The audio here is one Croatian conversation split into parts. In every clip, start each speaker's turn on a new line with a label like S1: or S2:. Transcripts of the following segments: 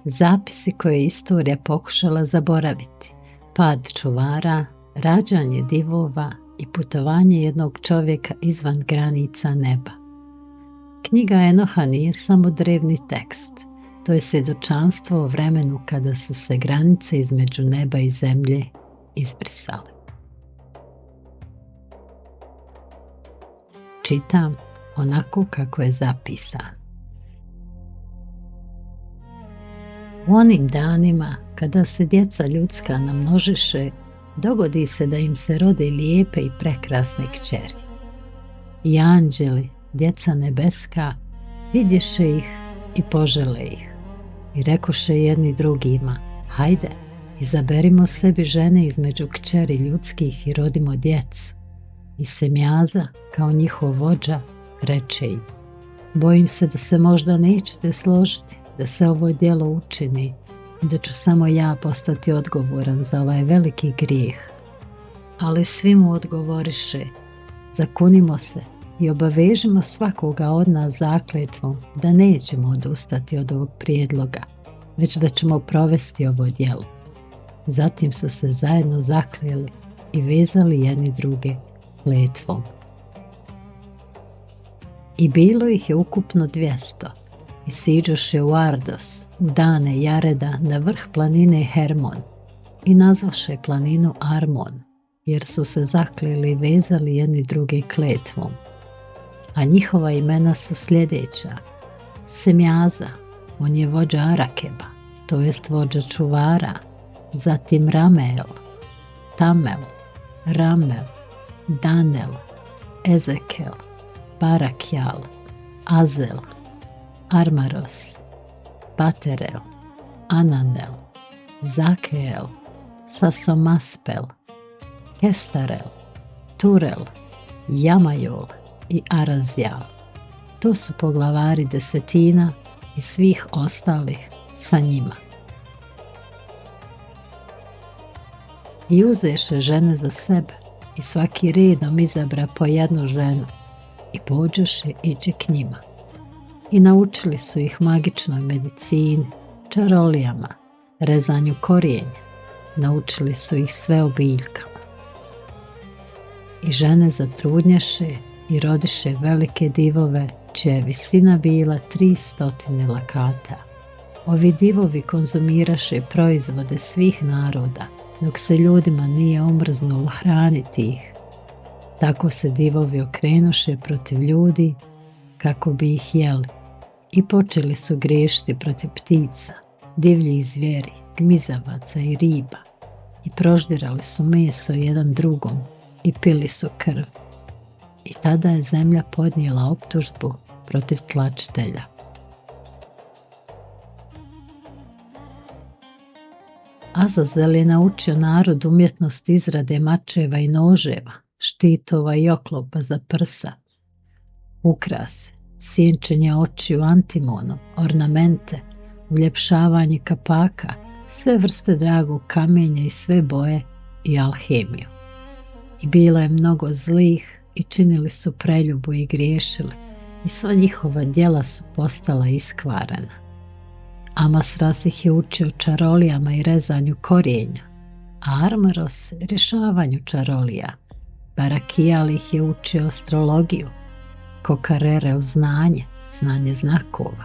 S1: Zapisi koje je istorija pokušala zaboraviti, pad čuvara, rađanje divova i putovanje jednog čovjeka izvan granica neba. Knjiga Enoha nije samo drevni tekst, to je svjedočanstvo o vremenu kada su se granice između neba i zemlje izbrisale. Čitam onako kako je zapisano. U onim danima kada se djeca ljudska namnožiše, dogodi se da im se rode lijepe i prekrasne kćeri. I anđeli, djeca nebeska, vidješe ih i požele ih. I rekoše jedni drugima, hajde, izaberimo sebi žene između kćeri ljudskih i rodimo djecu. I Semjaza, kao njihov vođa, reče im, bojim se da se možda nećete složiti, da se ovo djelo učini i da ću samo ja postati odgovoran za ovaj veliki grijeh. Ali svi mu odgovoriše, zakunimo se i obavežimo svakoga od nas zakletvom da nećemo odustati od ovog prijedloga, već da ćemo provesti ovo djelo. Zatim su se zajedno zakleli i vezali jedni druge kletvom. I bilo ih je ukupno 200 i siđoše u Ardos, u dane Jareda, na vrh planine Hermon i nazvaše planinu Armon, jer su se zakleli i vezali jedni druge kletvom. A njihova imena su sljedeća: Semjaza, on je vođa Arakeba, to jest vođa čuvara, zatim Ramel, Tamel, Ramel, Danel, Ezekel, Barakjal, Azel, Armaros, Paterel, Ananel, Zakeel, Sasomaspel, Kestarel, Turel, Jamajol i Arazjal. To su poglavari desetina i svih ostalih sa njima. I uzeše žene za sebe i svaki redom izabra po jednu ženu i pođoše ići k njima. I naučili su ih magičnoj medicini, čarolijama, rezanju korijenja, naučili su ih sve o biljkama. I žene zatrudnješe i rodiše velike divove, čija je visina bila 300 lakata. Ovi divovi konzumiraše proizvode svih naroda, dok se ljudima nije omrznulo hraniti ih. Tako se divovi okrenuše protiv ljudi kako bi ih jeli i počeli su griješiti protiv ptica, divljih zvijeri, gmizavaca i riba i proždirali su meso jedan drugom i pili su krv. I tada je zemlja podnijela optužbu protiv tlačitelja. Azazel je naučio narod umjetnost izrade mačeva i noževa, štitova i oklopa za prsa, ukrase, sjenčenje očiju antimonom, ornamente, uljepšavanje kapaka, sve vrste dragog kamenja i sve boje i alhemiju. I bilo je mnogo zlih i činili su preljubu i griješili i sva njihova djela su postala iskvarena. Amasras ih je učio čarolijama i rezanju korijenja, a Armaros rješavanju čarolija. Barakijal ih je učio astrologiju, Kokarerel znanje znakova.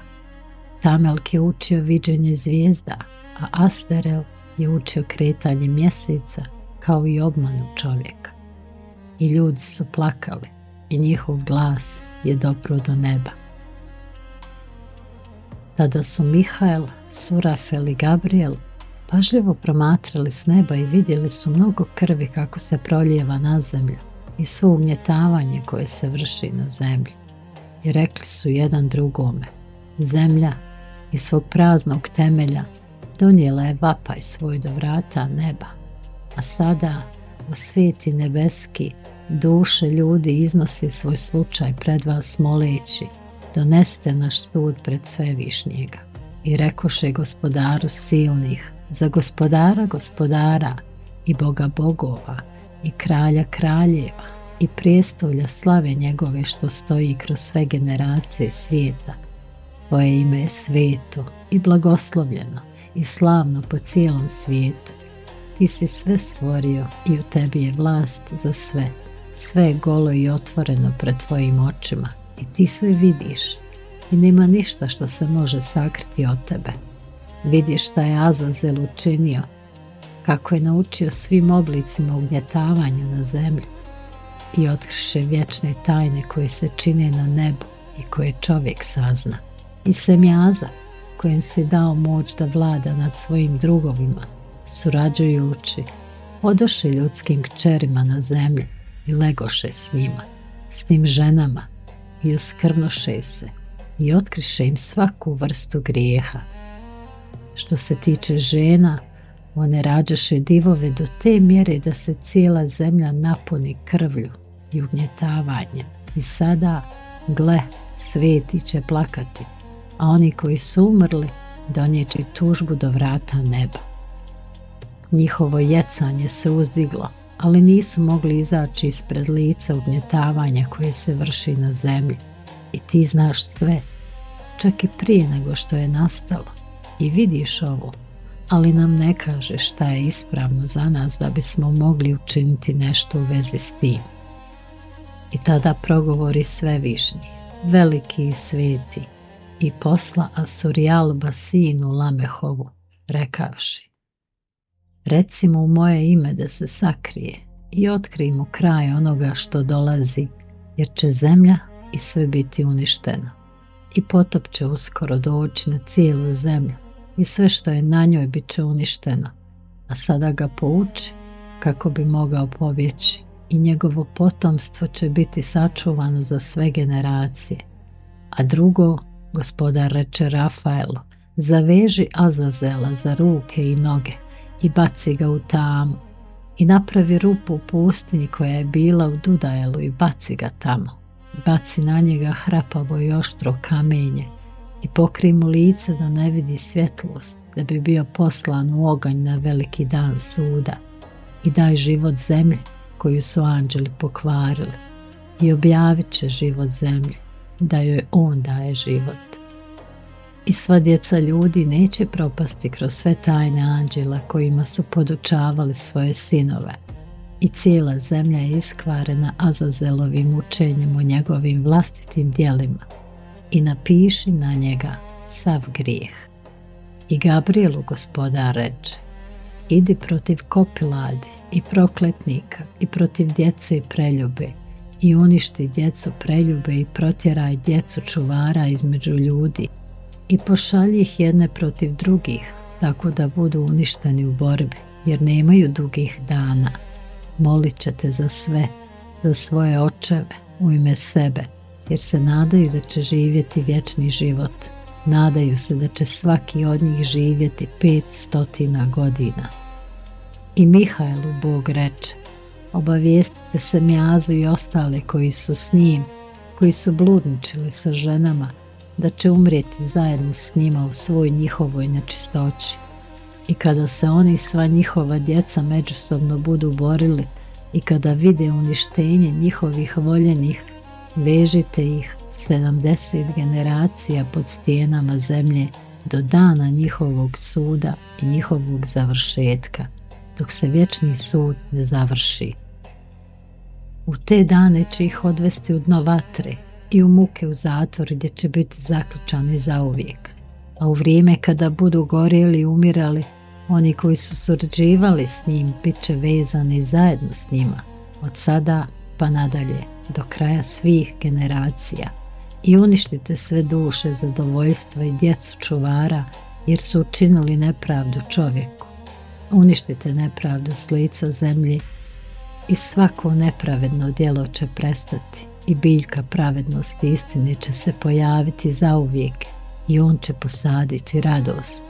S1: Tamelk je učio viđenje zvijezda, a Asterel je učio kretanje mjeseca kao i obmanu čovjeka. I ljudi su plakali i njihov glas je dopro do neba. Tada su Mihael, Surafel i Gabriel pažljivo promatrali s neba i vidjeli su mnogo krvi kako se prolijeva na zemlju i svo ugnjetavanje koje se vrši na zemlji. I rekli su jedan drugome, zemlja iz svog praznog temelja donijela je vapaj svoj do vrata neba, a sada o sveti nebeski duše ljudi iznosi svoj slučaj pred vas moleći, donesite naš sud pred Svevišnjega. I rekoše gospodaru silnih, za gospodara gospodara i Boga bogova i kralja kraljeva i prijestolja slave njegove što stoji kroz sve generacije svijeta. Tvoje ime je sveto i blagoslovljeno i slavno po cijelom svijetu. Ti si sve stvorio i u tebi je vlast za sve. Sve je golo i otvoreno pred tvojim očima i ti sve vidiš i nema ništa što se može sakriti od tebe. Vidiš šta je Azazel učinio, kako je naučio svim oblicima ugnjetavanja na zemlji i otkriše vječne tajne koje se čine na nebu i koje čovjek sazna. I Semjaza, kojem si dao moć da vlada nad svojim drugovima, surađujući, odoše ljudskim kćerima na zemlji i legoše s njima, s tim ženama i uskrvnoše se i otkriše im svaku vrstu grijeha. Što se tiče žena, one rađaše divove do te mjere da se cijela zemlja napuni krvlju i ugnjetavanjem. I sada, gle, sveti će plakati, a oni koji su umrli donijeći tužbu do vrata neba. Njihovo jecanje se uzdiglo, ali nisu mogli izaći ispred lica ugnjetavanja koje se vrši na zemlji. I ti znaš sve, čak i prije nego što je nastalo, i vidiš ovo, ali nam ne kažeš šta je ispravno za nas da bismo mogli učiniti nešto u vezi s tim. I tada progovori Svevišnji, veliki i sveti, i posla Asurjalba sinu Lamehovu, rekavši: recimo u moje ime da se sakrije i otkrij mu kraj onoga što dolazi, jer će zemlja i sve biti uništeno. I potop će uskoro doći na cijelu zemlju i sve što je na njoj bit će uništeno, a sada ga pouči kako bi mogao pobjeći i njegovo potomstvo će biti sačuvano za sve generacije. A drugo, Gospodar reče Rafaelu: zaveži Azazela za ruke i noge i baci ga u tamu i napravi rupu u pustinji koja je bila u Dudajelu i baci ga tamo. Baci na njega hrapavo i oštro kamenje i pokri mu lice da ne vidi svjetlost, da bi bio poslan u oganj na veliki dan suda. I daj život zemlji koju su anđeli pokvarili i objavit će život zemlji, da joj on daje život. I sva djeca ljudi neće propasti kroz sve tajne anđela kojima su podučavali svoje sinove. I cijela zemlja je iskvarena Azazelovim učenjem o njegovim vlastitim djelima i napiši na njega sav grijeh. I Gabrielu Gospodar reče: idi protiv kopiladi i prokletnika i protiv djece preljube i uništi djecu preljube i protjeraj djecu čuvara između ljudi i pošalji ih jedne protiv drugih, tako da budu uništeni u borbi, jer nemaju dugih dana. Molit ćete za sve, za svoje očeve, u ime sebe, jer se nadaju da će živjeti vječni život. Nadaju se da će svaki od njih živjeti 500 godina. I Mihajlu Bog reče: obavijestite Semjazu i ostale koji su s njim, koji su bludničili sa ženama, da će umrijeti zajedno s njima u svoj njihovoj nečistoći. I kada se oni i sva njihova djeca međusobno budu borili i kada vide uništenje njihovih voljenih, vežite ih 70 generacija pod stijenama zemlje do dana njihovog suda i njihovog završetka, dok se vječni sud ne završi. U te dane će ih odvesti u dno vatre i u muke u zatvor gdje će biti zaključani zauvijek. A u vrijeme kada budu gorjeli i umirali, oni koji su surađivali s njim bit će vezani zajedno s njima, od sada pa nadalje, do kraja svih generacija. I uništite sve duše zadovoljstva i djecu čuvara, jer su učinili nepravdu čovjeku. Uništite nepravdu s lica zemlje i svako nepravedno djelo će prestati i biljka pravednosti i istine će se pojaviti zauvijek i on će posaditi radost.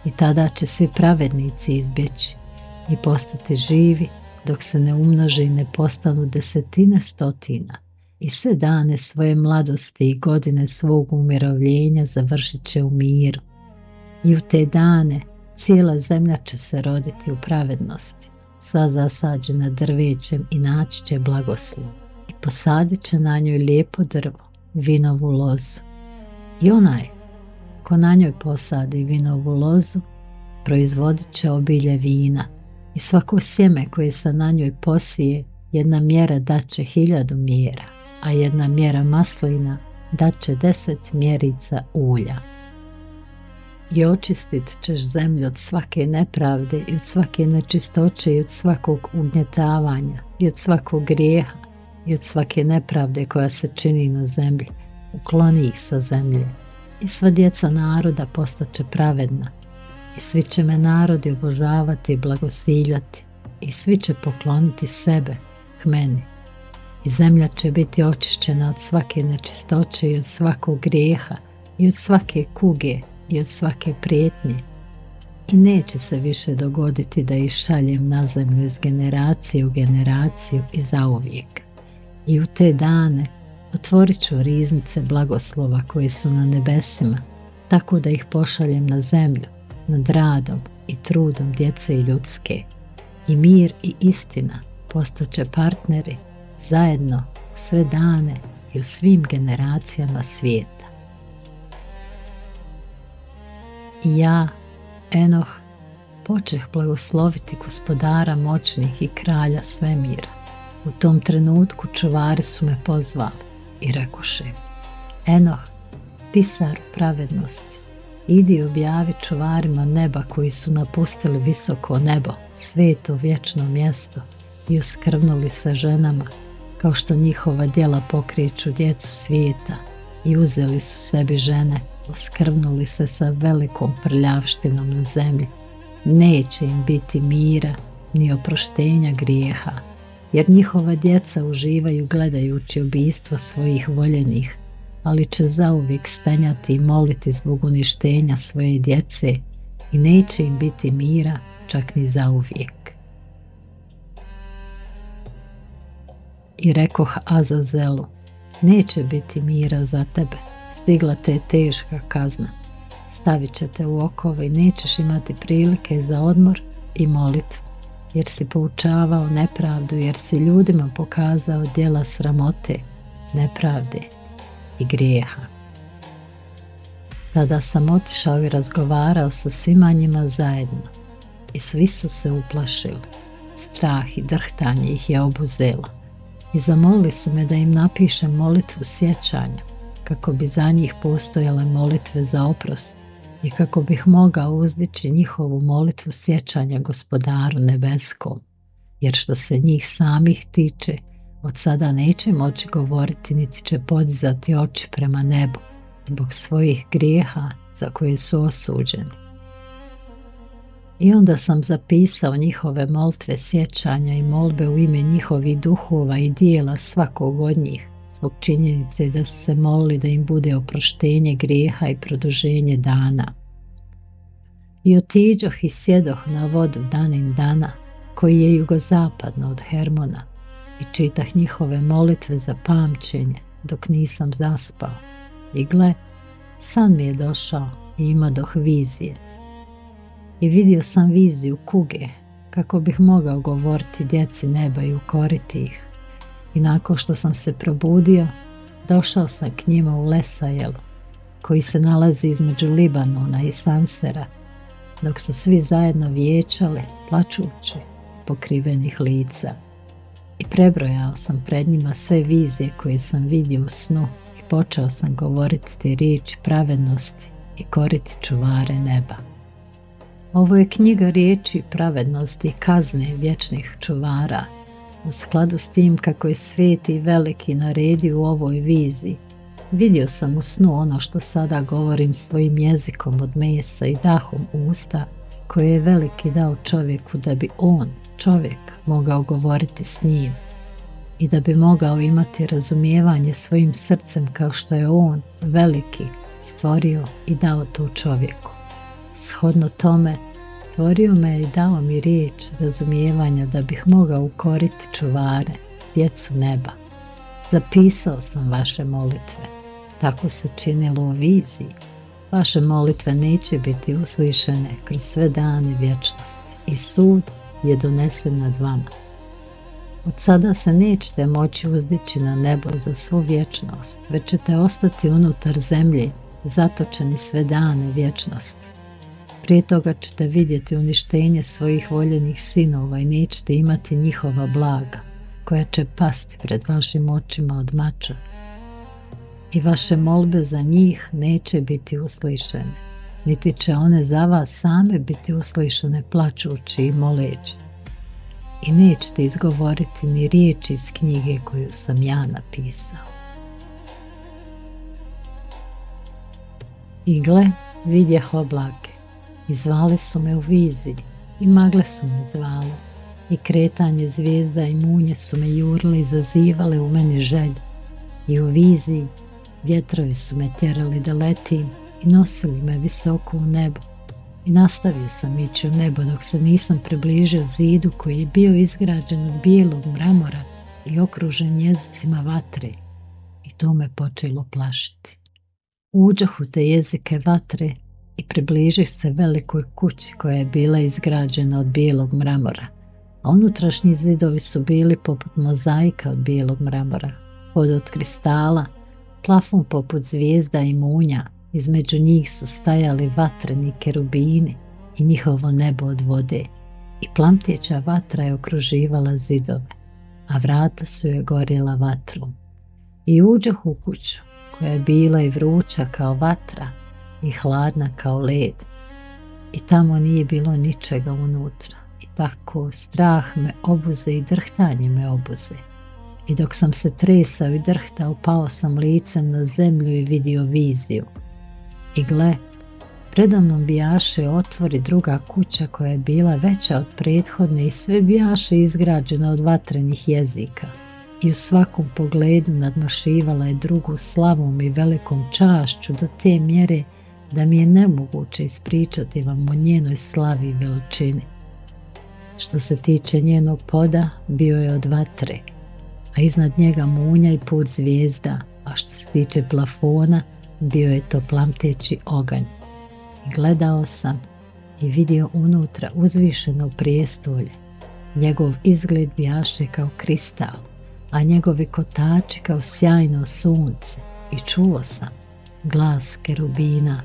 S1: I tada će svi pravednici izbjeći i postati živi dok se ne umnože i ne postanu desetine stotina i sve dane svoje mladosti i godine svog umirovljenja završit će u miru. I u te dane cijela zemlja će se roditi u pravednosti. sva zasađena drvećem i naći će blagoslov. I posadit će na njoj lijepo drvo, vinovu lozu. I onaj ko na njoj posadi vinovu lozu, proizvodit će obilje vina. I svako sjeme koje se na njoj posije, jedna mjera daće 1000 mjera, a jedna mjera maslina daće 10 mjerica ulja. I očistit ćeš zemlju od svake nepravde i od svake nečistoće i od svakog ugnjetavanja i od svakog grijeha i od svake nepravde koja se čini na zemlji. Ukloni ih sa zemlje. I sva djeca naroda postaće pravedna. I svi će me narodi obožavati i blagosiljati. I svi će pokloniti sebe k meni. I zemlja će biti očišćena od svake nečistoće i od svakog grijeha i od svake kuge i od svake prijetnje. I neće se više dogoditi da ih šaljem na zemlju iz generacije u generaciju i zauvijek. I u te dane otvorit ću riznice blagoslova koje su na nebesima, tako da ih pošaljem na zemlju, nad radom i trudom djece i ljudske. I mir i istina postaće partneri zajedno u sve dane i u svim generacijama svijeta. I ja, Enoh, počeh blagosloviti Gospodara moćnih i kralja svemira. U tom trenutku čuvari su me pozvali i rekoše: Enoh, pisaru pravednosti, idi objavi čuvarima neba koji su napustili visoko nebo, sveto vječno mjesto i oskrvnuli se ženama, kao što njihova djela pokreću djecu svijeta, i uzeli su sebi žene, oskrvnuli se sa velikom prljavštinom na zemlji. Neće im biti mira ni oproštenja grijeha, jer njihova djeca uživaju gledajući ubijstvo svojih voljenih, ali će zauvijek stenjati i moliti zbog uništenja svoje djece i neće im biti mira čak ni zauvijek. I rekoh Azazelu: neće biti mira za tebe, stigla te je teška kazna. Stavit će te u okove i nećeš imati prilike za odmor i molitvu, jer si poučavao nepravdu, jer si ljudima pokazao djela sramote, nepravde i grijeha. Tada sam otišao i razgovarao sa svima njima zajedno i svi su se uplašili. Strah i drhtanje ih je obuzelo i zamolili su me da im napišem molitvu sjećanja, kako bi za njih postojale molitve za oprost i kako bih mogao uzdići njihovu molitvu sjećanja Gospodaru nebeskom, jer što se njih samih tiče, od sada neće moći govoriti niti će podizati oči prema nebu zbog svojih grijeha za koje su osuđeni. I onda sam zapisao njihove molitve sjećanja i molbe u ime njihovih duhova i dijela svakog od njih, zbog činjenice da su se molili da im bude oproštenje grijeha i produženje dana. I otiđoh i sjedoh na vodu Danin Dana, koji je jugozapadno od Hermona, i čitah njihove molitve za pamćenje dok nisam zaspao. I gle, san mi je došao i imadoh vizije. I vidio sam viziju kuge, kako bih mogao govoriti djeci neba i ukoriti ih. I nakon što sam se probudio, došao sam k njima u Lesajelu, koji se nalazi između Libanona i Sansera, dok su svi zajedno vijećali, plačući, pokrivenih lica. I prebrojao sam pred njima sve vizije koje sam vidio u snu i počeo sam govoriti te riječi pravednosti i koriti čuvare neba. Ovo je knjiga riječi pravednosti i kazne vječnih čuvara, u skladu s tim kako je sveti i veliki naredio u ovoj viziji. Vidio sam u snu ono što sada govorim svojim jezikom od mesa i dahom usta, koje je veliki dao čovjeku da bi on, čovjek, mogao govoriti s njim i da bi mogao imati razumijevanje svojim srcem kao što je on, veliki, stvorio i dao to čovjeku. Shodno tome, stvorio me i dao mi riječ razumijevanja da bih mogao ukoriti čuvare, djecu neba. Zapisao sam vaše molitve. Tako se činilo u viziji. Vaše molitve neće biti uslišene kroz sve dane vječnosti i sud je donesen nad vama. Od sada se nećete moći uzdići na nebo za svu vječnost, već ćete ostati unutar zemlje, zatočeni sve dane vječnosti. Prije toga ćete vidjeti uništenje svojih voljenih sinova i nećete imati njihova blaga, koja će pasti pred vašim očima od mača. I vaše molbe za njih neće biti uslišene, niti će one za vas same biti uslišene plačući i moleći. I nećete izgovoriti ni riječi iz knjige koju sam ja napisao. I gle, vidjeh oblake, i zvali su me u viziji, i magle su me zvale, i kretanje zvijezda i munje su me jurili i zazivale u meni želj, i u viziji vjetrovi su me tjerali da letim i nosili me visoko u nebo. I nastavio sam ići u nebo dok se nisam približio zidu koji je bio izgrađen od bijelog mramora i okružen jezicima vatre, i to me počelo plašiti. Uđoh u te jezike vatre i približih se velikoj kući koja je bila izgrađena od bijelog mramora, a unutrašnji zidovi su bili poput mozaika od bijelog mramora, pod od kristala, plafon poput zvijezda i munja, između njih su stajali vatreni kerubini i njihovo nebo od vode, i plamteća vatra je okruživala zidove, a vrata su je gorjela vatrom. I uđoh u kuću, koja je bila i vruća kao vatra i hladna kao led, i tamo nije bilo ničega unutra, i tako strah me obuze i drhtanje me obuze. I dok sam se tresao i drhtao, pao sam licem na zemlju i vidio viziju. I gle, predamnom bijaše otvori druga kuća koja je bila veća od prethodne i sve bijaše izgrađena od vatrenih jezika. I u svakom pogledu nadmašivala je drugu slavom i velikom čašću do te mjere da mi je nemoguće ispričati vam o njenoj slavi i veličini. Što se tiče njenog poda, bio je od vatre, a iznad njega munja i put zvijezda, a što se tiče plafona, bio je to plamteći oganj. I gledao sam i vidio unutra uzvišeno prijestolje. Njegov izgled bijaše kao kristal, a njegovi kotači kao sjajno sunce, i čuo sam glas kerubina,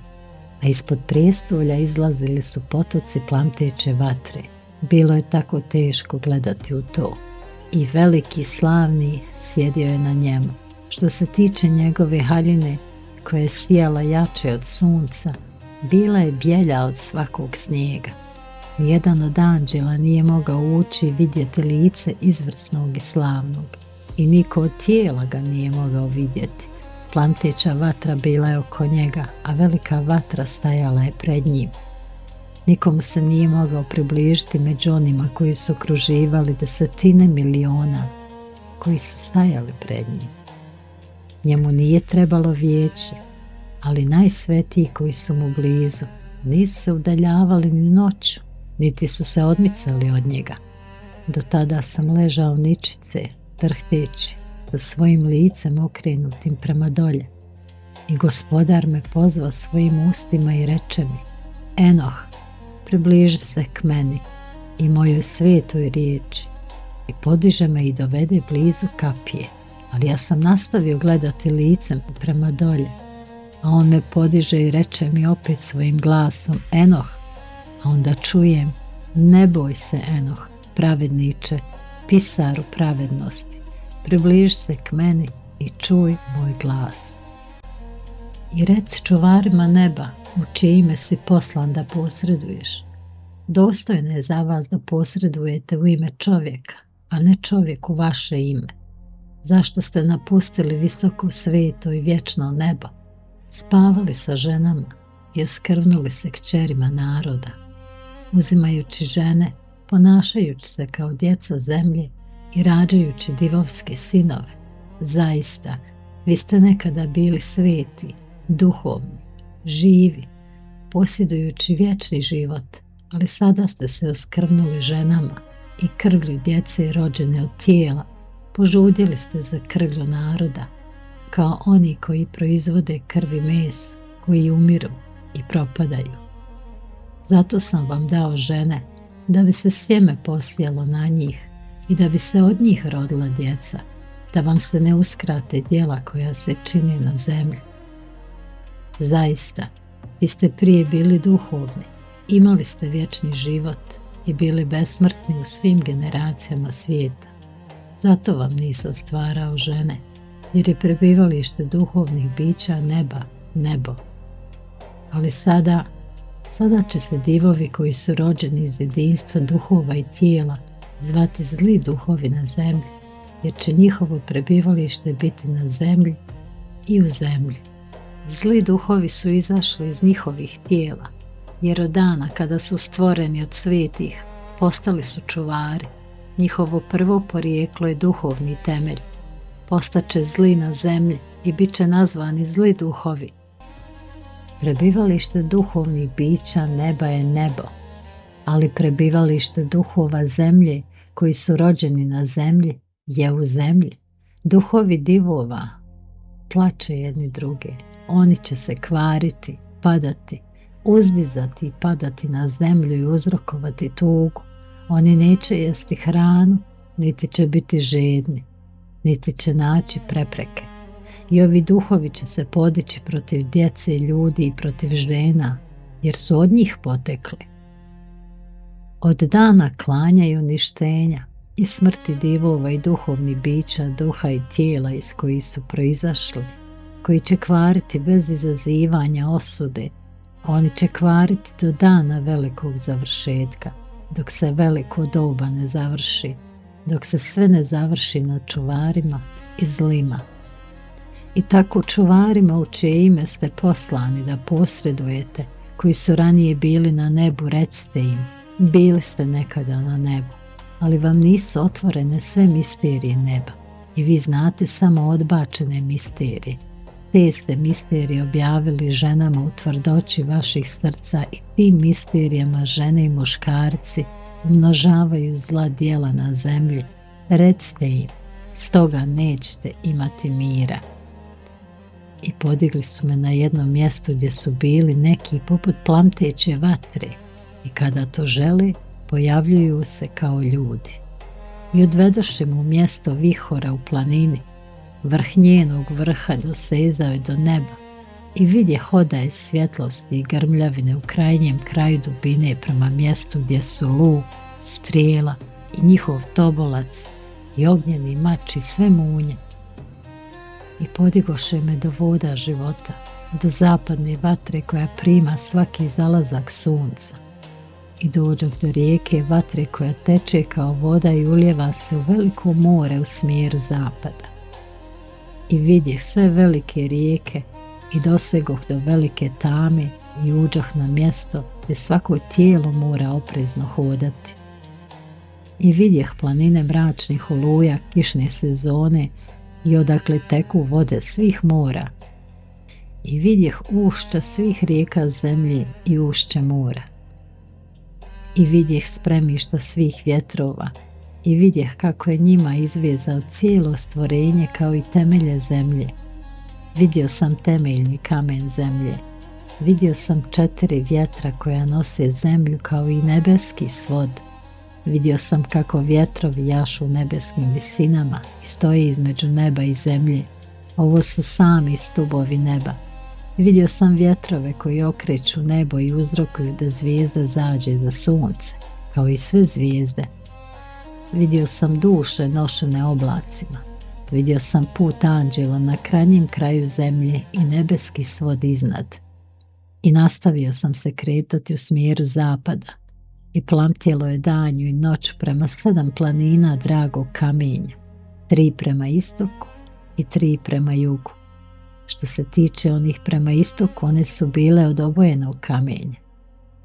S1: a ispod prijestolja izlazili su potoci plamteće vatre. Bilo je tako teško gledati u to. I veliki slavni sjedio je na njemu. Što se tiče njegove haljine, koja je sijala jače od sunca, bila je bijelja od svakog snijega. Nijedan od anđela nije mogao ući i vidjeti lice izvrsnog i slavnog, i niko od tijela ga nije mogao vidjeti. Plamteća vatra bila je oko njega, a velika vatra stajala je pred njim. Nikomu se nije mogao približiti među onima koji su okruživali desetine miliona koji su stajali pred njim. Njemu nije trebalo vijeće, ali najsvetiji koji su mu blizu nisu se udaljavali ni noću, niti su se odmicali od njega. Do tada sam ležao ničice, drhteći, sa svojim licem okrenutim prema dolje. I Gospodar me pozva svojim ustima i reče mi: Enoh, približi se k meni i mojoj svetoj riječi. I podiže me i dovede blizu kapije, ali ja sam nastavio gledati licem prema dolje. A on me podiže i reče mi opet svojim glasom: Enoh. A onda čujem: ne boj se, Enoh, pravedniče, pisaru pravednosti, približi se k meni i čuj moj glas. I reci čuvarima neba, u čije ime si poslan da posreduješ. Dostojno je za vas da posredujete u ime čovjeka, a ne čovjek u vaše ime. Zašto ste napustili visoko sveto i vječno nebo, spavali sa ženama i oskrvnuli se kćerima naroda, uzimajući žene, ponašajući se kao djeca zemlje i rađajući divovske sinove? Zaista, vi ste nekada bili sveti, duhovni, živi, posjedujući vječni život, ali sada ste se oskrvnuli ženama i krvlju djece rođene od tijela, požudjeli ste za krvlju naroda, kao oni koji proizvode krv i meso, koji umiru i propadaju. Zato sam vam dao žene, da bi se sjeme posijalo na njih i da bi se od njih rodila djeca, da vam se ne uskrate djela koja se čini na zemlji. Zaista, vi ste prije bili duhovni, imali ste vječni život i bili besmrtni u svim generacijama svijeta. Zato vam nisam stvarao žene, jer je prebivalište duhovnih bića nebo. Ali sada će se divovi koji su rođeni iz jedinstva duhova i tijela zvati zli duhovi na zemlji, jer će njihovo prebivalište biti na zemlji i u zemlji. Zli duhovi su izašli iz njihovih tijela, jer od dana kada su stvoreni od svetih, postali su čuvari. Njihovo prvo porijeklo je duhovni temelj. Postaće zli na zemlji i bit će nazvani zli duhovi. Prebivalište duhovnih bića neba je nebo, ali prebivalište duhova zemlje koji su rođeni na zemlji je u zemlji. Duhovi divova tlače jedni druge. Oni će se kvariti, padati, uzdizati i padati na zemlju i uzrokovati tugu. Oni neće jesti hranu, niti će biti žedni, niti će naći prepreke. I ovi duhovi će se podići protiv djece, ljudi i protiv žena, jer su od njih potekli. Od dana klanja i uništenja i smrti divova i duhovnih bića, duha i tijela iz kojih su proizašli, koji će kvariti bez izazivanja osude, oni će kvariti do dana velikog završetka, dok se veliko doba ne završi, dok se sve ne završi na čuvarima i zlima. I tako čuvarima u čije ime ste poslani da posredujete, koji su ranije bili na nebu, recite im, bili ste nekada na nebu, ali vam nisu otvorene sve misterije neba i vi znate samo odbačene misterije. Te ste misterije objavili ženama u tvrdoći vaših srca i tim misterijama žene i muškarci umnožavaju zla djela na zemlji. Recite im, stoga nećete imati mira. I podigli su me na jedno mjesto gdje su bili neki poput plamteće vatre i kada to žele, pojavljuju se kao ljudi. I odvedoše mu mjesto vihora u planini, vrh njenog vrha dosezao je do neba i vidje hodaje svjetlosti i grmljavine u krajnjem kraju dubine prema mjestu gdje su luk, strijela i njihov tobolac i ognjeni mač i sve munje. I podigoše me do voda života, do zapadne vatre koja prima svaki zalazak sunca. I dođoh do rijeke vatre koja teče kao voda i ulijeva se u veliko more u smjeru zapada. I vidjeh sve velike rijeke i dosegoh do velike tame i uđoh na mjesto gdje svako tijelo mora oprezno hodati. I vidjeh planine mračnih oluja kišne sezone i odakle teku vode svih mora. I vidjeh ušća svih rijeka zemlje i ušće mora. I vidjeh spremišta svih vjetrova i vidjeh kako je njima izvezao cijelo stvorenje kao i temelje zemlje. Vidio sam temeljni kamen zemlje. Vidio sam 4 vjetra koja nose zemlju kao i nebeski svod. Vidio sam kako vjetrovi jašu u nebeskim visinama i stoje između neba i zemlje. Ovo su sami stubovi neba. Vidio sam vjetrove koji okreću nebo i uzrokuju da zvijezda zađe za sunce, kao i sve zvijezde. Vidio sam duše nošene oblacima. Vidio sam put anđela na krajnjem kraju zemlje i nebeski svod iznad. I nastavio sam se kretati u smjeru zapada. I plamtjelo je danju i noću prema 7 planina dragog kamenja, 3 prema istoku i 3 prema jugu. Što se tiče onih prema istoku, one su bile od obojenog kamenja,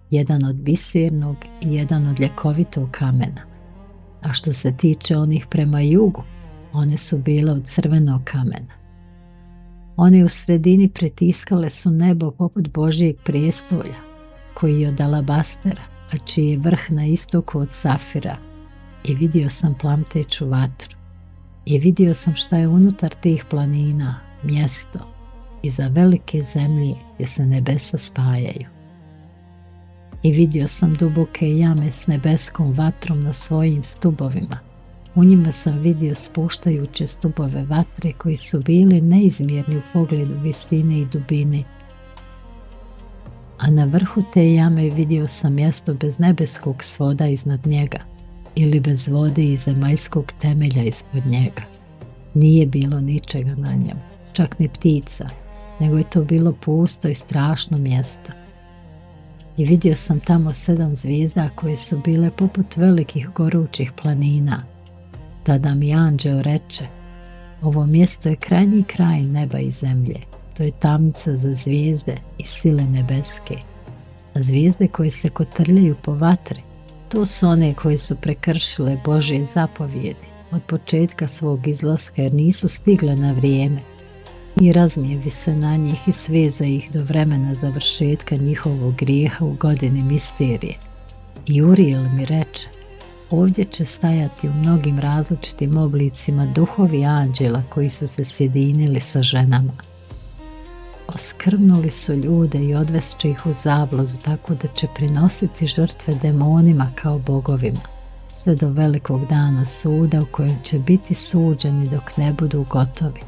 S1: jedan od bisernog i jedan od ljekovitog kamena. A što se tiče onih prema jugu, one su bile od crvenog kamena. One u sredini pritiskale su nebo poput Božijeg prijestolja, koji je od alabastera, a čiji je vrh na istoku od safira. I vidio sam plamteću vatru. I vidio sam šta je unutar tih planina, mjesto iza velike zemlje gdje se nebesa spajaju. I vidio sam duboke jame s nebeskom vatrom na svojim stubovima. U njima sam vidio spuštajuće stubove vatre koji su bili neizmjerni u pogledu visine i dubine. A na vrhu te jame vidio sam mjesto bez nebeskog svoda iznad njega ili bez vode i zemaljskog temelja ispod njega. Nije bilo ničega na njemu, čak ni ptica, nego je to bilo pusto i strašno mjesto. I vidio sam tamo 7 zvijezda koje su bile poput velikih gorućih planina. Tada mi anđeo reče: ovo mjesto je krajnji kraj neba i zemlje. To je tamnica za zvijezde i sile nebeske. A zvijezde koje se kotrljaju po vatri, to su one koje su prekršile Božje zapovjedi od početka svog izlaska jer nisu stigle na vrijeme. I razgnijevi se na njih i sveza ih do vremena završetka njihovog grijeha u godini misterije. I Uriel mi reče: ovdje će stajati u mnogim različitim oblicima duhovi anđela koji su se sjedinili sa ženama. Oskvrnuli su ljude i odvest će ih u zabludu tako da će prinositi žrtve demonima kao bogovima, sve do velikog dana suda u kojem će biti suđeni dok ne budu gotovi,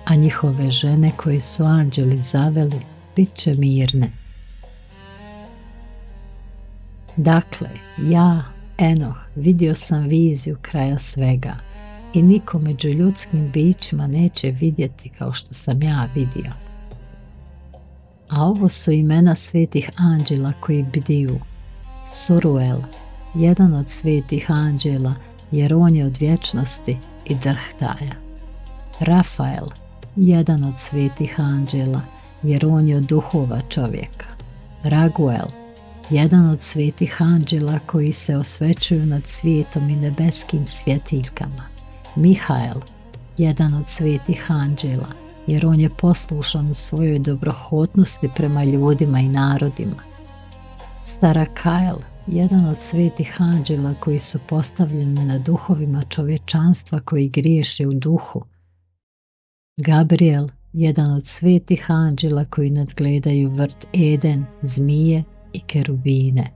S1: a njihove žene koje su anđeli zaveli bit će mirne. Dakle, ja, Enoh, vidio sam viziju kraja svega i niko među ljudskim bićima neće vidjeti kao što sam ja vidio. A ovo su imena svetih anđela koji bdiju. Suruel, jedan od svetih anđela, jer on je od vječnosti i drhtaja. Rafael, jedan od svetih anđela, jer on je od duhova čovjeka. Raguel, jedan od svetih anđela koji se osvećuju nad svijetom i nebeskim svjetiljkama. Mihael, jedan od svetih anđela, jer on je poslušan u svojoj dobrohotnosti prema ljudima i narodima. Starakael, jedan od svetih anđela koji su postavljeni na duhovima čovječanstva koji griješe u duhu. Gabriel, jedan od svetih anđela koji nadgledaju vrt Eden, zmije i kerubine.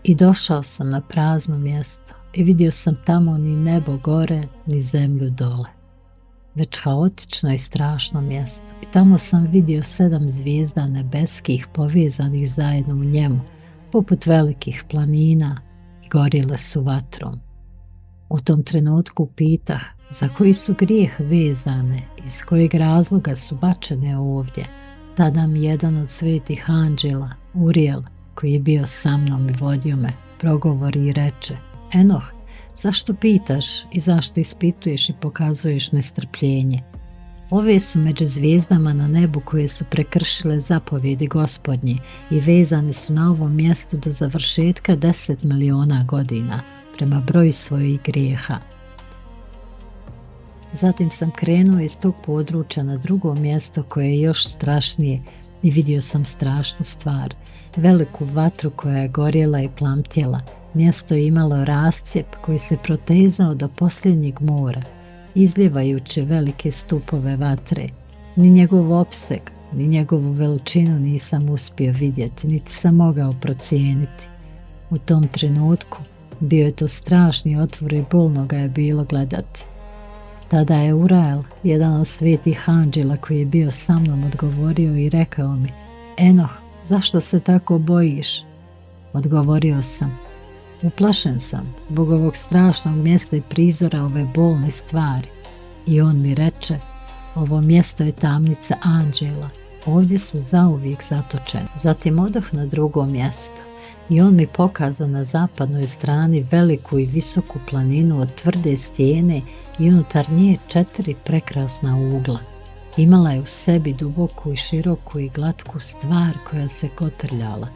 S1: I došao sam na prazno mjesto i vidio sam tamo ni nebo gore, ni zemlju dole, već haotično i strašno mjesto. I tamo sam vidio 7 zvijezda nebeskih povezanih zajedno u njemu, poput velikih planina, i gorile su vatrom. U tom trenutku pitah: za koji su grijeh vezane, iz kojeg razloga su bačene ovdje? Tada mi jedan od svetih anđela, Uriel, koji je bio sa mnom i vodio me, progovori i reče: Enoh, zašto pitaš i zašto ispituješ i pokazuješ nestrpljenje? Ove su među zvijezdama na nebu koje su prekršile zapovjedi Gospodnje i vezane su na ovom mjestu do završetka 10 miliona godina, prema broju svojih grijeha. Zatim sam krenuo iz tog područja na drugo mjesto koje je još strašnije i vidio sam strašnu stvar, veliku vatru koja je gorjela i plamtjela. Mjesto je imalo rascijep koji se protezao do posljednjeg mora, izljevajući velike stupove vatre. Ni njegov opseg, ni njegovu veličinu nisam uspio vidjeti, niti sam mogao procijeniti. U tom trenutku bio je to strašni otvor i bolno ga je bilo gledati. Tada je Uriel, jedan od svetih anđela koji je bio sa mnom, odgovorio i rekao mi: Enoh, zašto se tako bojiš? Odgovorio sam: uplašen sam zbog ovog strašnog mjesta i prizora ove bolne stvari. I on mi reče: ovo mjesto je tamnica anđela, ovdje su zauvijek zatočeni. Zatim odoh na drugo mjesto i on mi pokazao na zapadnoj strani veliku i visoku planinu od tvrde stijene i unutar nje 4 prekrasna ugla. Imala je u sebi duboku i široku i glatku stvar koja se kotrljala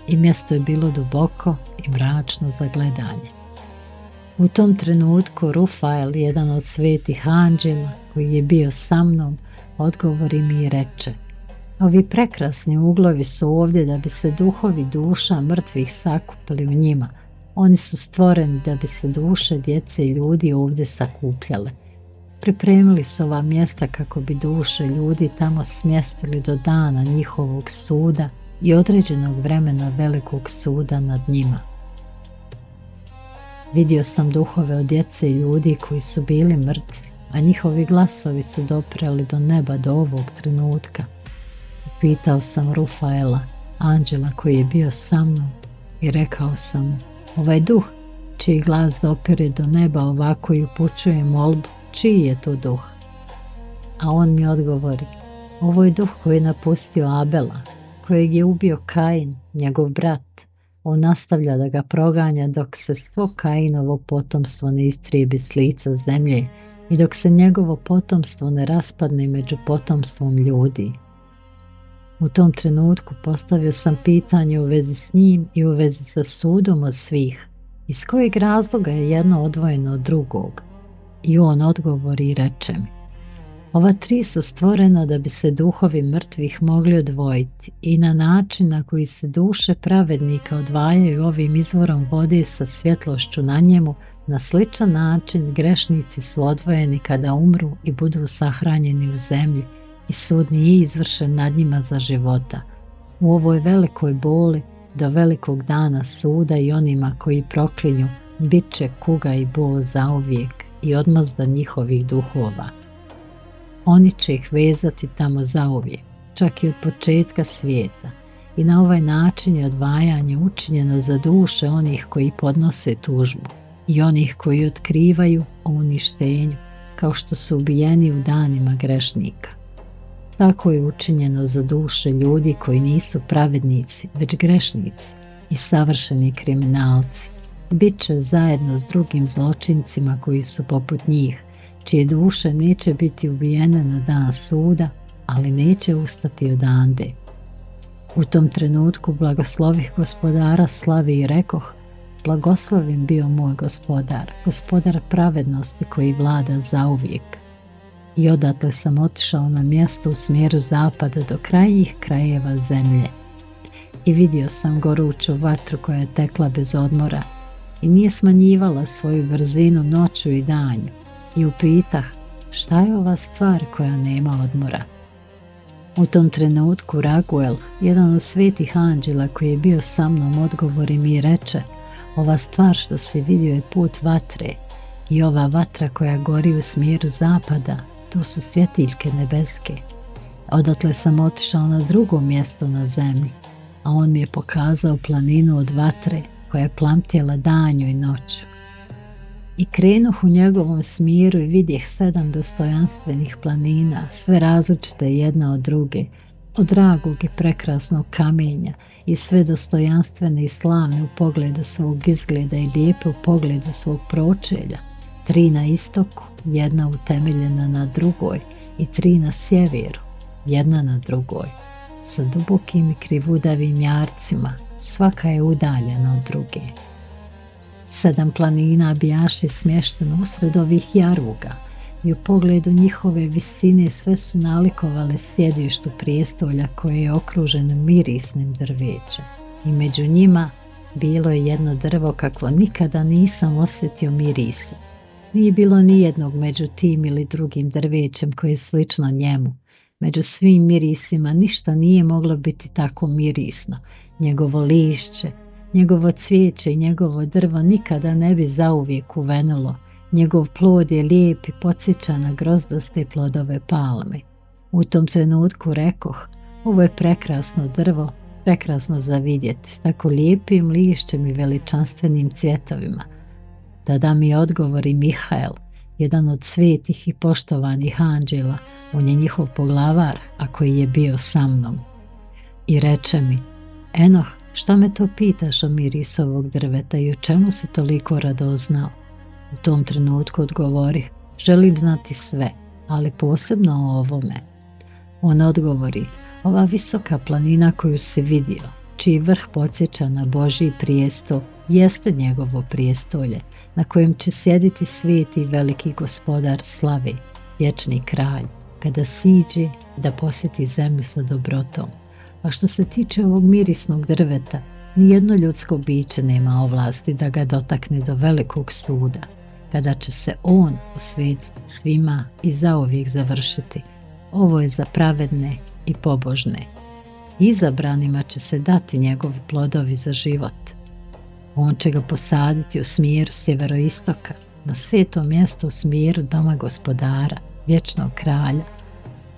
S1: i mjesto je bilo duboko i mračno za gledanje. U tom trenutku Rafael, jedan od svetih anđela koji je bio sa mnom, odgovori mi i reče: ovi prekrasni uglovi su ovdje da bi se duhovi duša mrtvih sakupili u njima. Oni su stvoreni da bi se duše djece i ljudi ovdje sakupljale. Pripremili su ova mjesta kako bi duše ljudi tamo smjestili do dana njihovog suda i određenog vremena velikog suda nad njima. Vidio sam duhove od djece i ljudi koji su bili mrtvi, a njihovi glasovi su dopreli do neba do ovog trenutka. Pitao sam Rufaela, anđela koji je bio sa mnom, i rekao sam mu: ovaj duh, čiji glas dopire do neba ovako i upućuje molbu, čiji je to duh? A on mi odgovori: ovo je duh koji je napustio Abela, kojeg je ubio Kain, njegov brat. On nastavlja da ga proganja dok se svo Kainovo potomstvo ne istrijebi s lica zemlje i dok se njegovo potomstvo ne raspadne među potomstvom ljudi. U tom trenutku postavio sam pitanje u vezi s njim i u vezi sa sudom od svih. Iz kojeg razloga je jedno odvojeno od drugog? I on odgovori i reče mi: ova tri su stvorena da bi se duhovi mrtvih mogli odvojiti i na način na koji se duše pravednika odvajaju ovim izvorom vode sa svjetlošću na njemu, na sličan način grešnici su odvojeni kada umru i budu sahranjeni u zemlji i sud nije izvršen nad njima za života. U ovoj velikoj boli do velikog dana suda i onima koji proklinju bit će kuga i bol zauvijek i odmazda njihovih duhova. Oni će ih vezati tamo zauvijek, čak i od početka svijeta, i na ovaj način je odvajanje učinjeno za duše onih koji podnose tužbu i onih koji otkrivaju o uništenju, kao što su ubijeni u danima grešnika. Tako je učinjeno za duše ljudi koji nisu pravednici, već grešnici i savršeni kriminalci. Bit će zajedno s drugim zločincima koji su poput njih, čije duše neće biti ubijene na dan suda, ali neće ustati odande. U tom trenutku blagoslovih gospodara slavi i rekoh: blagoslovim bio moj gospodar, gospodar pravednosti koji vlada zauvijek. I odatle sam otišao na mjesto u smjeru zapada do krajnjih krajeva zemlje. I vidio sam goruću vatru koja je tekla bez odmora i nije smanjivala svoju brzinu noću i danju. I upitah: šta je ova stvar koja nema odmora? U tom trenutku Raguel, jedan od svetih anđela koji je bio sa mnom, odgovori mi i reče: ova stvar što si vidio je put vatre, i ova vatra koja gori u smjeru zapada, to su svjetiljke nebeske. Odatle sam otišao na drugo mjesto na zemlji, a on mi je pokazao planinu od vatre koja je plamtjela danju i noću. I krenuh u njegovom smjeru i vidjeh 7 dostojanstvenih planina, sve različite jedna od druge, od dragog i prekrasnog kamenja, i sve dostojanstvene i slavne u pogledu svog izgleda i lijepe u pogledu svog pročelja. 3 na istoku, jedna utemeljena na drugoj, i 3 na sjeveru, jedna na drugoj, sa dubokim i krivudavim jarcima, svaka je udaljena od druge. 7 planina bijaše smješteno usred ovih jaruga i u pogledu njihove visine sve su nalikovale sjedištu prijestolja koje je okruženo mirisnim drvećem. I među njima bilo je jedno drvo kakvo nikada nisam osjetio mirisu. Nije bilo nijednog među tim ili drugim drvećem koje je slično njemu. Među svim mirisima ništa nije moglo biti tako mirisno. Njegovo lišće, njegovo cvijeće i njegovo drvo nikada ne bi zauvijek uvenulo. Njegov plod je lijep i podsjeća na grozdaste plodove palme. U tom trenutku rekoh: ovo je prekrasno drvo, prekrasno za vidjeti, s tako lijepim lišćem i veličanstvenim cvjetovima. Tada mi odgovori Mihael, jedan od svetih i poštovanih anđela, on je njihov poglavar, a koji je bio sa mnom. I reče mi: Enoh, šta me to pitaš o mirisu ovog drveta i o čemu si toliko radoznao? U tom trenutku odgovorih: želim znati sve, ali posebno o ovome. On odgovori: ova visoka planina koju si vidio, čiji vrh podsjeća na Božji prijestol, jeste njegovo prijestolje, na kojem će sjediti sveti veliki gospodar slave, vječni kralj, kada siđe da posjeti zemlju sa dobrotom. A što se tiče ovog mirisnog drveta, nijedno ljudsko biće nema ovlasti da ga dotakne do velikog suda, kada će se on osvetiti svima i zauvijek završiti. Ovo je za pravedne i pobožne. Izabranima će se dati njegovi plodovi za život. On će ga posaditi u smjeru sjeveroistoka, na svetom mjestu u smjeru doma gospodara, vječnog kralja.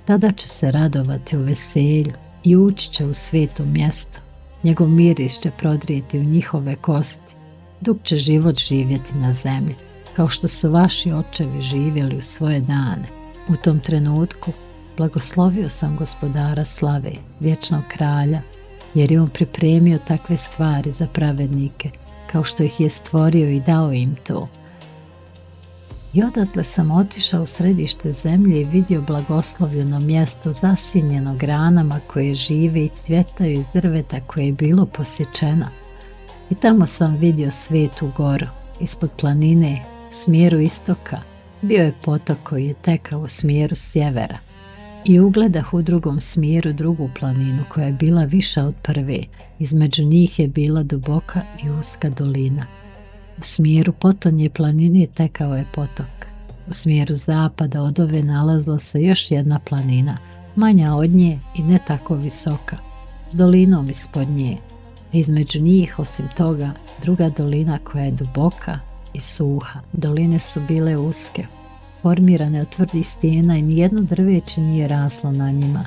S1: Tada će se radovati u veselju i ući će u sveto mjesto. Njegov miris će prodrijeti u njihove kosti, dok će život živjeti na zemlji, kao što su vaši očevi živjeli u svoje dane. U tom trenutku blagoslovio sam gospodara slave, vječnog kralja, jer je on pripremio takve stvari za pravednike, kao što ih je stvorio i dao im to. I odatle sam otišao u središte zemlje i vidio blagoslovljeno mjesto zasjenjeno granama koje žive i cvjetaju iz drveta koje je bilo posječeno. I tamo sam vidio svetu goru, ispod planine, u smjeru istoka, bio je potok koji je tekao u smjeru sjevera. I ugledah u drugom smjeru drugu planinu koja je bila viša od prve, između njih je bila duboka i uska dolina. U smjeru potonje planine tekao je potok. U smjeru zapada od ove nalazila se još jedna planina, manja od nje i ne tako visoka, s dolinom ispod nje. Između njih, osim toga, druga dolina koja je duboka i suha. Doline su bile uske, formirane od tvrdih stijena i nijedno drveće nije raslo na njima.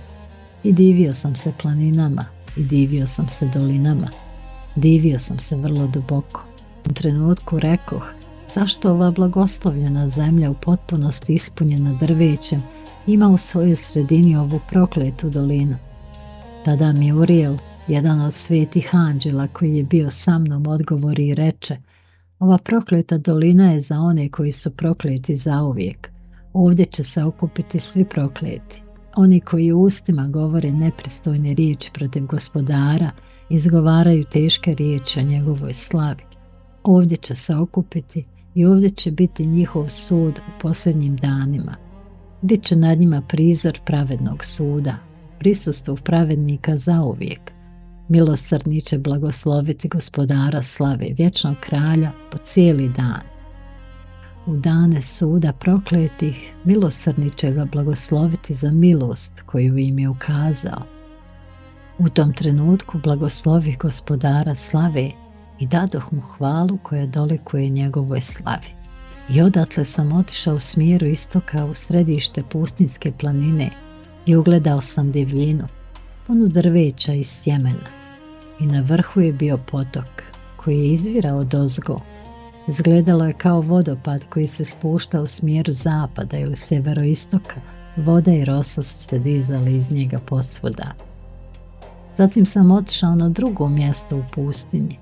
S1: I divio sam se planinama, i divio sam se dolinama, divio sam se vrlo duboko. U trenutku rekoh, zašto ova blagoslovljena zemlja u potpunosti ispunjena drvećem ima u svojoj sredini ovu prokletu dolinu? Tada mi Uriel, jedan od svetih anđela koji je bio sa mnom, odgovori i reče, ova prokleta dolina je za one koji su prokleti zauvijek. Ovdje će se okupiti svi prokleti. Oni koji u ustima govore nepristojne riječi protiv gospodara, izgovaraju teške riječi o njegovoj slavi. Ovdje će se okupiti i ovdje će biti njihov sud u posljednjim danima. Bit će nad njima prizor pravednog suda, prisustvo pravednika zauvijek. Milosrdni će blagosloviti gospodara slave, vječnog kralja po cijeli dan. U dane suda prokletih, milosrdni će ga blagosloviti za milost koju im je ukazao. U tom trenutku blagoslovi gospodara slave i dadoh mu hvalu koja dolikuje njegovoj slavi. I odatle sam otišao u smjeru istoka u središte pustinjske planine i ugledao sam divljinu, punu drveća i sjemena. I na vrhu je bio potok koji je izvirao odozgo. Izgledalo je kao vodopad koji se spušta u smjeru zapada ili sjeveroistoka. Voda i rosa su se dizali iz njega posvuda. Zatim sam otišao na drugo mjesto u pustinji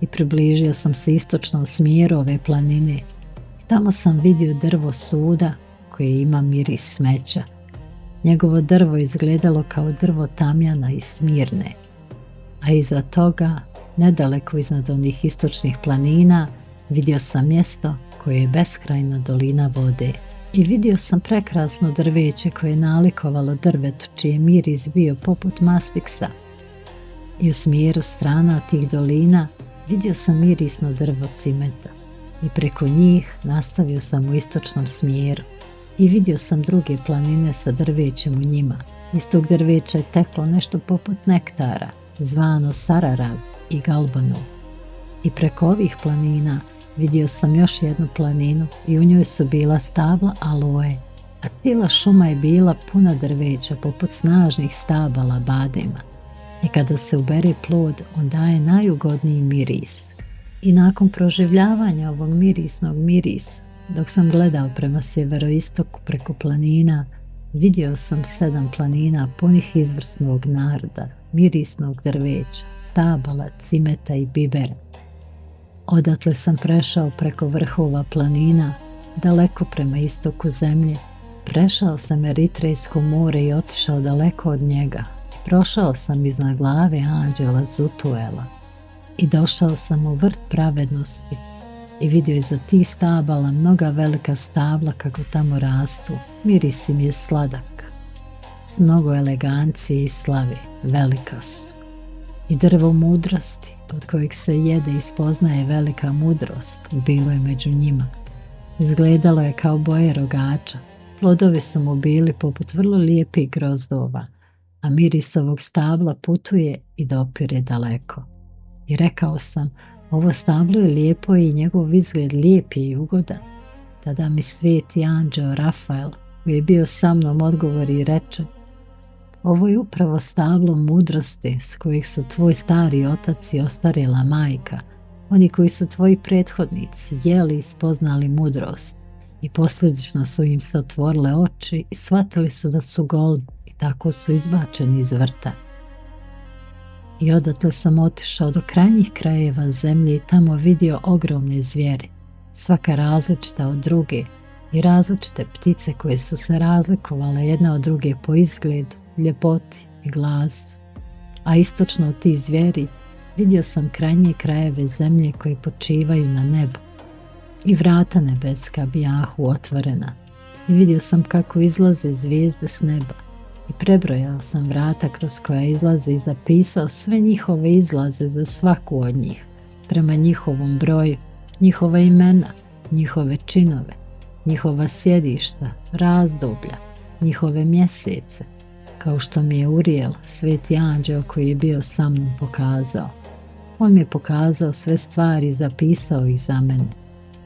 S1: i približio sam se istočnom smjeru ove planine. I tamo sam vidio drvo suda koje ima miris smeća. Njegovo drvo izgledalo kao drvo tamjana i smirne. A iza toga, nedaleko iznad onih istočnih planina, vidio sam mjesto koje je beskrajna dolina vode. I vidio sam prekrasno drveće koje je nalikovalo drvetu čiji je miris bio poput mastiksa. I u smjeru strana tih dolina vidio sam mirisno drvo cimeta. I preko njih nastavio sam u istočnom smjeru. I vidio sam druge planine sa drvećem u njima. Iz tog drveća je teklo nešto poput nektara, zvano Sararav i Galbanov. I preko ovih planina vidio sam još jednu planinu i u njoj su bila stabla aloe, a cijela šuma je bila puna drveća poput snažnih stabala badema. I kada se ubere plod, on daje najugodniji miris. I nakon proživljavanja ovog mirisnog mirisa, dok sam gledao prema sjeveroistoku preko planina, vidio sam 7 planina punih izvrsnog naroda, mirisnog drveća, stabala, cimeta i bibera. Odatle sam prešao preko vrhova planina, daleko prema istoku zemlje. Prešao sam Eritrejsko more i otišao daleko od njega. Prošao sam iznad glave anđela Zutuela i došao sam u vrt pravednosti i vidio iza tih stabala mnoga velika stabla kako tamo rastu. Miris im je sladak, s mnogo elegancije i slave, velika su. I drvo mudrosti, od kojeg se jede i spoznaje velika mudrost, bilo je među njima. Izgledalo je kao boje rogača, plodovi su mu bili poput vrlo lijepih grozdova, a miris ovog stabla putuje i dopire daleko. I rekao sam, ovo stablo je lijepo i njegov izgled lijep je i ugodan. Tada mi sveti anđeo Rafael, koji je bio sa mnom, odgovori i reče, ovo je upravo stablo mudrosti s kojih su tvoj stari otac i ostarjela majka, oni koji su tvoji prethodnici jeli i spoznali mudrost i posljedično su im se otvorile oči i shvatili su da su golni i tako su izbačeni iz vrta. I odatle sam otišao do krajnjih krajeva zemlje i tamo vidio ogromne zvijeri, svaka različita od druge i različite ptice koje su se razlikovale jedna od druge po izgledu, ljepoti i glasu. A istočno od tih zvijeri vidio sam krajnje krajeve zemlje koje počivaju na nebu i vrata nebeska bijahu otvorena i vidio sam kako izlaze zvijezde s neba i prebrojao sam vrata kroz koja izlaze i zapisao sve njihove izlaze za svaku od njih, prema njihovom broju, njihova imena, njihove činove, njihova sjedišta, razdoblja, njihove mjesece, kao što mi je Uriel, sveti anđeo koji je bio sa mnom, pokazao. On mi je pokazao sve stvari i zapisao ih za mene.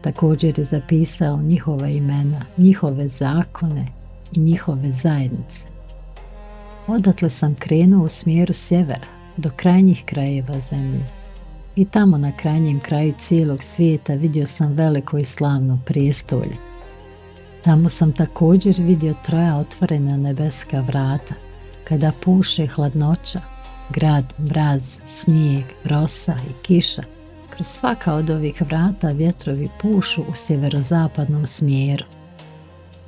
S1: Također je zapisao njihova imena, njihove zakone i njihove zajednice. Odatle sam krenuo u smjeru sjevera, do krajnjih krajeva zemlje. I tamo na krajnjem kraju cijelog svijeta vidio sam veliko i slavno prijestolje. Tamo sam također vidio troja otvorena nebeska vrata, kada puše hladnoća, grad, mraz, snijeg, rosa i kiša. Kroz svaka od ovih vrata vjetrovi pušu u sjeverozapadnom smjeru.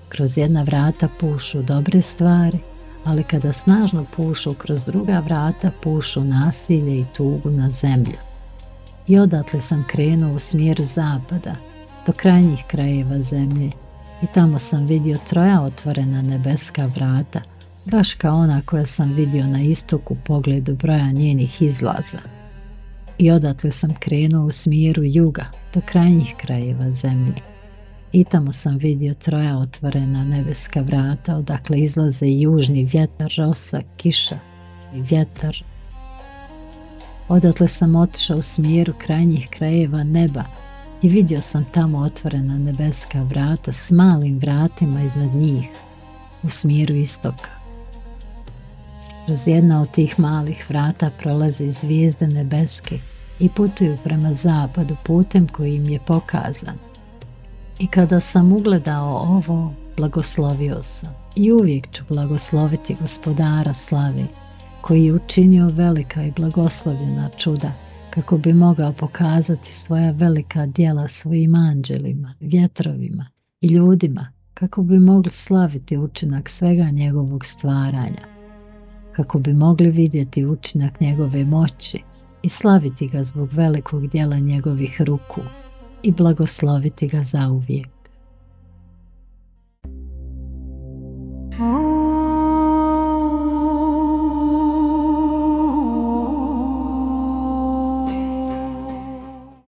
S1: Kroz jedna vrata pušu dobre stvari, ali kada snažno pušu kroz druga vrata pušu nasilje i tugu na zemlju. I odatle sam krenuo u smjeru zapada, do krajnjih krajeva zemlje, i tamo sam vidio troja otvorena nebeska vrata, baš kao ona koja sam vidio na istoku u pogledu broja njenih izlaza. I odatle sam krenuo u smjeru juga, do krajnjih krajeva zemlje. I tamo sam vidio troja otvorena nebeska vrata, odakle izlaze južni vjetar, rosa, kiša i vjetar. Odatle sam otišao u smjeru krajnjih krajeva neba i vidio sam tamo otvorena nebeska vrata s malim vratima iznad njih, u smjeru istoka. Kroz jedna od tih malih vrata prolaze zvijezde nebeske i putuju prema zapadu putem koji im je pokazan. I kada sam ugledao ovo, blagoslovio sam i uvijek ću blagosloviti Gospodara slave, koji je učinio velika i blagoslovljena čuda, kako bi mogao pokazati svoja velika djela svojim anđelima, vjetrovima i ljudima, kako bi mogli slaviti učinak svega njegovog stvaranja, kako bi mogli vidjeti učinak njegove moći i slaviti ga zbog velikog djela njegovih ruku i blagosloviti ga zauvijek.